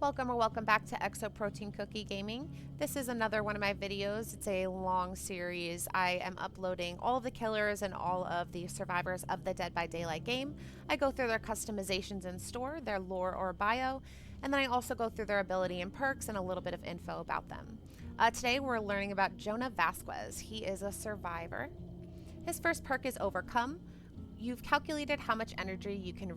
Welcome or welcome back to Exoprotein Cookie Gaming. This is another one of my videos. It's a long series. I am uploading all of the killers and all of the survivors of the Dead by Daylight game. I go through their customizations in store, their lore or bio, and then I also go through their ability and perks and a little bit of info about them. Today we're learning about Jonah Vasquez. He is a survivor. His first perk is Overcome. You've calculated how much energy you can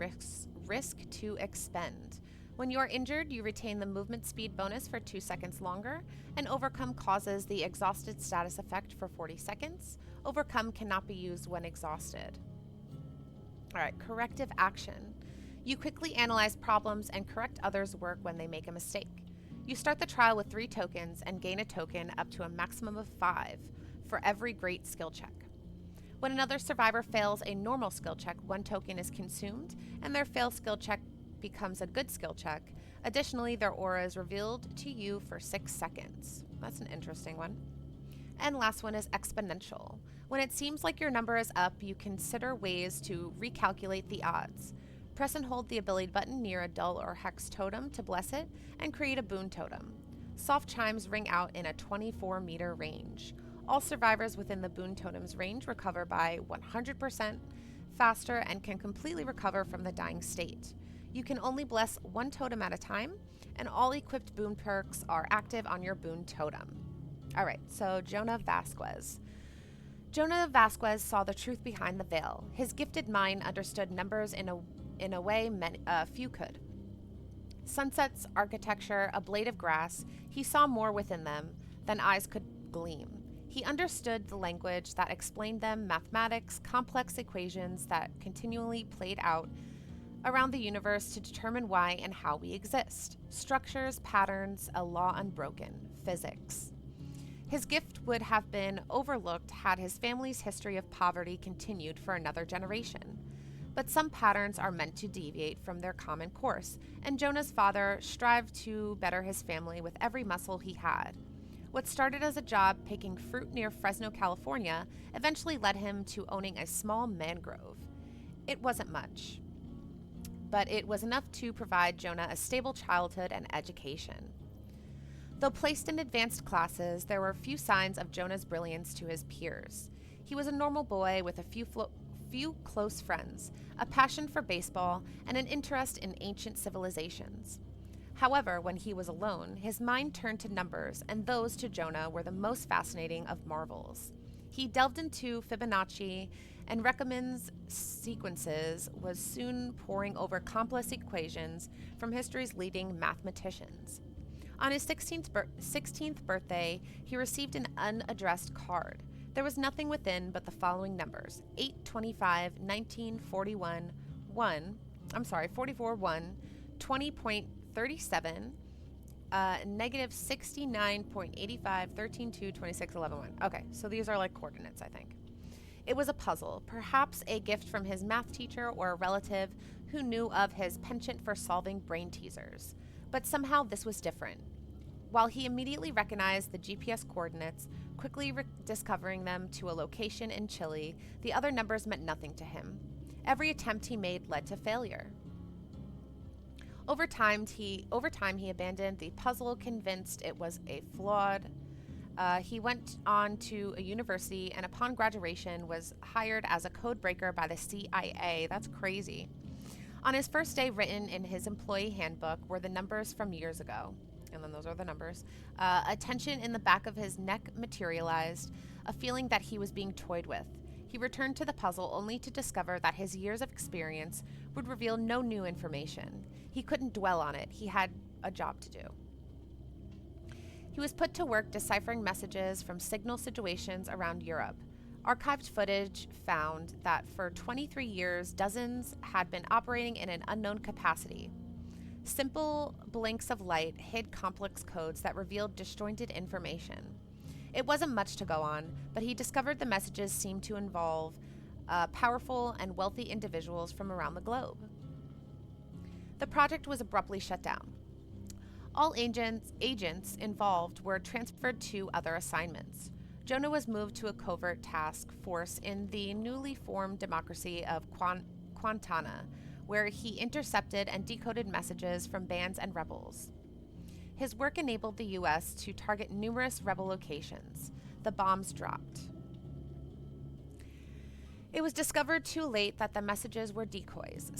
risk to expend. When you are injured, you retain the movement speed bonus for 2 seconds longer, and Overcome causes the exhausted status effect for 40 seconds. Overcome cannot be used when exhausted. Alright, corrective action. You quickly analyze problems and correct others' work when they make a mistake. You start the trial with 3 tokens and gain a token up to a maximum of 5 for every great skill check. When another survivor fails a normal skill check, 1 token is consumed, and their failed skill check becomes a good skill check. Additionally, their aura is revealed to you for 6 seconds. That's an interesting one. And last one is exponential. When it seems like your number is up, you consider ways to recalculate the odds. Press and hold the ability button near a dull or hex totem to bless it, and create a boon totem. Soft chimes ring out in a 24-meter range. All survivors within the boon totem's range recover by 100% faster and can completely recover from the dying state. You can only bless 1 totem at a time, and all equipped boon perks are active on your boon totem. Alright, so Jonah Vasquez. Jonah Vasquez saw the truth behind the veil. His gifted mind understood numbers in a way few could. Sunsets, architecture, a blade of grass, he saw more within them than eyes could gleam. He understood the language that explained them, mathematics, complex equations that continually played out around the universe to determine why and how we exist. Structures, patterns, a law unbroken, physics. His gift would have been overlooked had his family's history of poverty continued for another generation. But some patterns are meant to deviate from their common course, and Jonah's father strived to better his family with every muscle he had. What started as a job picking fruit near Fresno, California, eventually led him to owning a small mangrove. It wasn't much, but it was enough to provide Jonah a stable childhood and education. Though placed in advanced classes, there were few signs of Jonah's brilliance to his peers. He was a normal boy with a few close friends, a passion for baseball, and an interest in ancient civilizations. However, when he was alone, his mind turned to numbers, and those to Jonah were the most fascinating of marvels. He delved into Fibonacci and Recomend's sequences, was soon poring over complex equations from history's leading mathematicians. On his 16th birthday, he received an unaddressed card. There was nothing within but the following numbers: 8, 25, 19, 41, 44, 1, 20.37, negative 69.85, 13, 2, 26, 11, 1. Okay, so these are like coordinates, I think. It was a puzzle, perhaps a gift from his math teacher or a relative who knew of his penchant for solving brain teasers. But somehow this was different. While he immediately recognized the GPS coordinates, quickly discovering them to a location in Chile, the other numbers meant nothing to him. Every attempt he made led to failure. Over time, he abandoned the puzzle, convinced it was a flawed. He went on to a university and upon graduation was hired as a code breaker by the CIA. That's crazy. On his first day, written in his employee handbook were the numbers from years ago. And then those are the numbers. A tension in the back of his neck materialized, a feeling that he was being toyed with. He returned to the puzzle only to discover that his years of experience would reveal no new information. He couldn't dwell on it. He had a job to do. He was put to work deciphering messages from signal situations around Europe. Archived footage found that for 23 years, dozens had been operating in an unknown capacity. Simple blinks of light hid complex codes that revealed disjointed information. It wasn't much to go on, but he discovered the messages seemed to involve powerful and wealthy individuals from around the globe. The project was abruptly shut down. All agents involved were transferred to other assignments. Jonah was moved to a covert task force in the newly formed democracy of Quintana, where he intercepted and decoded messages from bands and rebels. His work enabled the U.S. to target numerous rebel locations. The bombs dropped. It was discovered too late that the messages were decoys.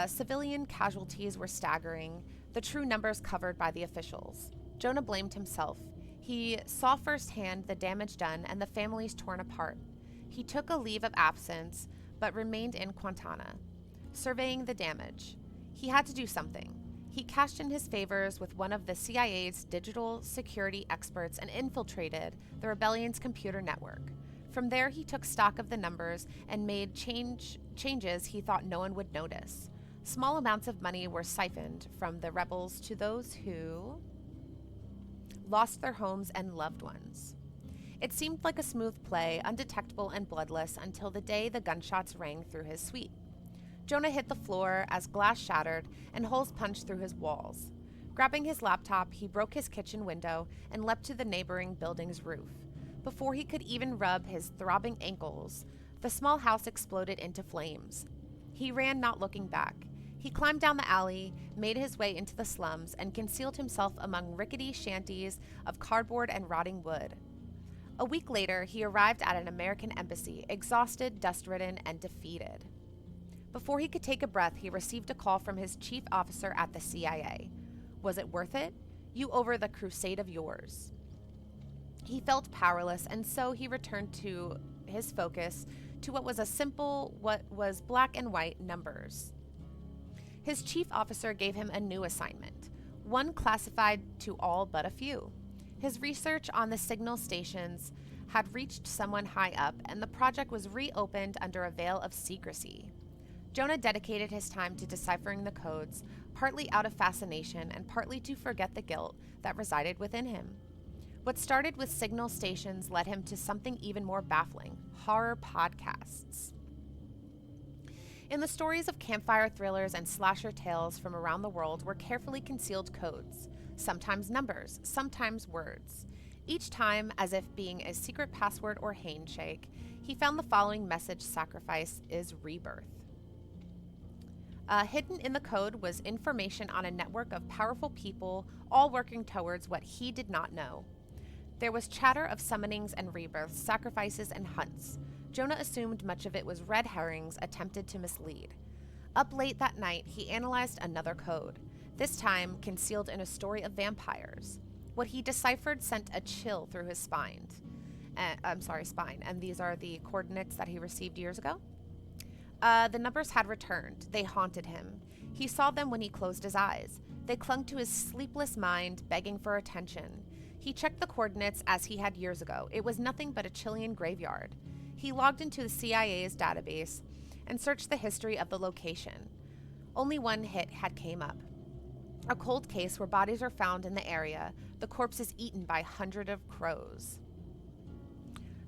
Civilian casualties were staggering, the true numbers covered by the officials. Jonah blamed himself. He saw firsthand the damage done and the families torn apart. He took a leave of absence, but remained in Quintana, surveying the damage. He had to do something. He cashed in his favors with one of the CIA's digital security experts and infiltrated the rebellion's computer network. From there, he took stock of the numbers and made changes he thought no one would notice. Small amounts of money were siphoned from the rebels to those who lost their homes and loved ones. It seemed like a smooth play, undetectable and bloodless, until the day the gunshots rang through his suite. Jonah hit the floor as glass shattered and holes punched through his walls. Grabbing his laptop, he broke his kitchen window and leapt to the neighboring building's roof. Before he could even rub his throbbing ankles, the small house exploded into flames. He ran, not looking back. He climbed down the alley, made his way into the slums, and concealed himself among rickety shanties of cardboard and rotting wood. A week later, he arrived at an American embassy, exhausted, dust-ridden, and defeated. Before he could take a breath, he received a call from his chief officer at the CIA. Was it worth it? You over the crusade of yours. He felt powerless, and so he returned to his focus to what was black and white numbers. His chief officer gave him a new assignment, one classified to all but a few. His research on the signal stations had reached someone high up, and the project was reopened under a veil of secrecy. Jonah dedicated his time to deciphering the codes, partly out of fascination and partly to forget the guilt that resided within him. What started with signal stations led him to something even more baffling: horror podcasts. In the stories of campfire thrillers and slasher tales from around the world were carefully concealed codes, sometimes numbers, sometimes words. Each time, as if being a secret password or handshake, he found the following message: sacrifice is rebirth. Hidden in the code was information on a network of powerful people, all working towards what he did not know. There was chatter of summonings and rebirths, sacrifices and hunts. Jonah assumed much of it was red herrings attempted to mislead. Up late that night, he analyzed another code, this time concealed in a story of vampires. What he deciphered sent a chill through his spine, and these are the coordinates that he received years ago. The numbers had returned. They haunted him. He saw them when he closed his eyes. They clung to his sleepless mind, begging for attention. He checked the coordinates as he had years ago. It was nothing but a Chilean graveyard. He logged into the CIA's database and searched the history of the location. Only one hit had came up. A cold case where bodies were found in the area, the corpses eaten by hundreds of crows.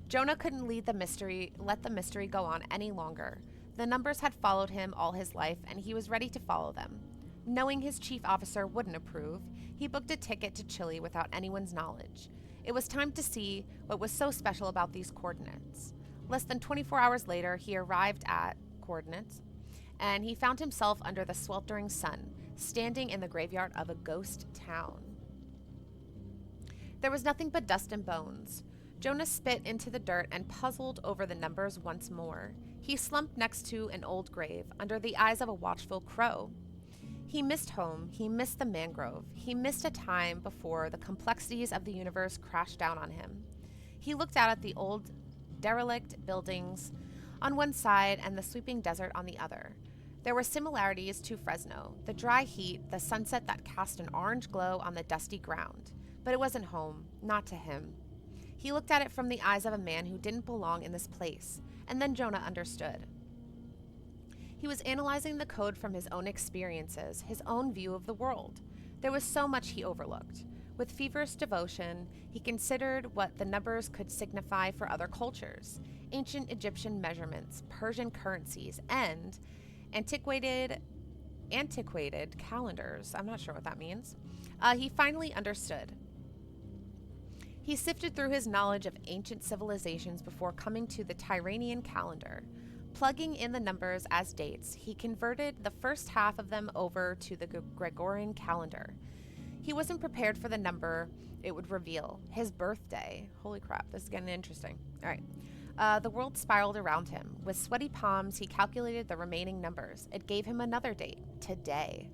Jonah couldn't let the mystery go on any longer. The numbers had followed him all his life, and he was ready to follow them. Knowing his chief officer wouldn't approve, he booked a ticket to Chile without anyone's knowledge. It was time to see what was so special about these coordinates. Less than 24 hours later, he arrived at coordinates, and he found himself under the sweltering sun, standing in the graveyard of a ghost town. There was nothing but dust and bones. Jonah spit into the dirt and puzzled over the numbers once more. He slumped next to an old grave, under the eyes of a watchful crow. He missed home, he missed the mangrove, he missed a time before the complexities of the universe crashed down on him. He looked out at the old, derelict buildings on one side and the sweeping desert on the other. There were similarities to Fresno, the dry heat, the sunset that cast an orange glow on the dusty ground. But it wasn't home, not to him. He looked at it from the eyes of a man who didn't belong in this place, and then Jonah understood. He was analyzing the code from his own experiences, his own view of the world. There was so much he overlooked. With feverish devotion, he considered what the numbers could signify for other cultures: ancient Egyptian measurements, Persian currencies, and antiquated calendars. I'm not sure what that means. He finally understood. He sifted through his knowledge of ancient civilizations before coming to the Tyranian calendar. Plugging in the numbers as dates, he converted the first half of them over to the Gregorian calendar. He wasn't prepared for the number it would reveal. His birthday. Holy crap, this is getting interesting. All right. The world spiraled around him. With sweaty palms, he calculated the remaining numbers. It gave him another date. Today.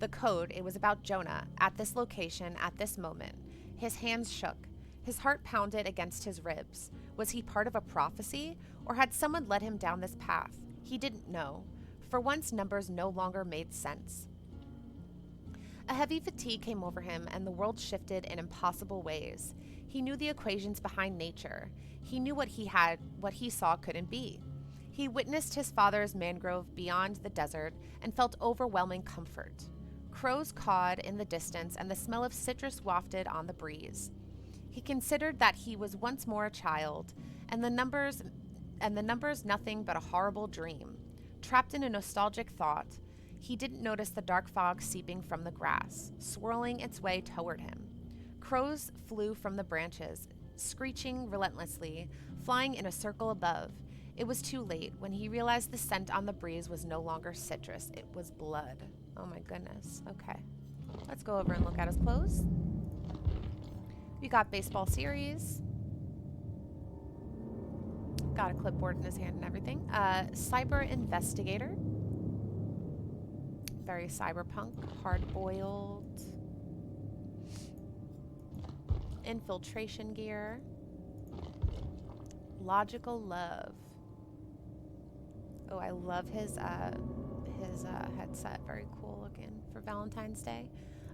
The code, it was about Jonah, at this location, at this moment. His hands shook. His heart pounded against his ribs. Was he part of a prophecy, or had someone led him down this path? He didn't know. For once, numbers no longer made sense. A heavy fatigue came over him, and the world shifted in impossible ways. He knew the equations behind nature. He knew what he saw couldn't be. He witnessed his father's mangrove beyond the desert and felt overwhelming comfort. Crows cawed in the distance, and the smell of citrus wafted on the breeze. He considered that he was once more a child, and the numbers nothing but a horrible dream. Trapped in a nostalgic thought, he didn't notice the dark fog seeping from the grass, swirling its way toward him. Crows flew from the branches, screeching relentlessly, flying in a circle above. It was too late when he realized the scent on the breeze was no longer citrus, it was blood. Oh my goodness. Okay. Let's go over and look at his clothes. We got baseball series. Got a clipboard in his hand and everything. Cyber investigator. Very cyberpunk. Hard-boiled. Infiltration gear. Logical love. Oh, I love his headset. Very cool looking for Valentine's Day.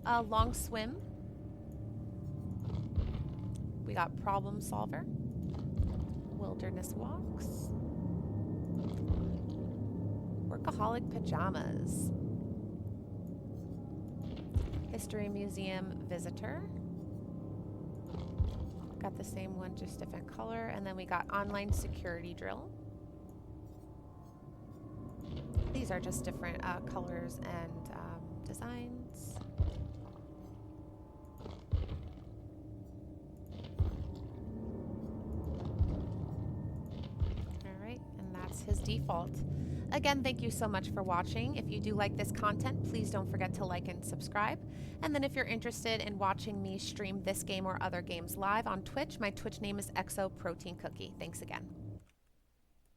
Long swim. We got problem solver. Wilderness walks. Workaholic pajamas. History museum visitor. Got the same one, just different color. And then we got online security drill. These are just different colors and designs. All right, and that's his default. Again, thank you so much for watching. If you do like this content, please don't forget to like and subscribe. And then if you're interested in watching me stream this game or other games live on Twitch, my Twitch name is Exo Protein Cookie. Thanks again.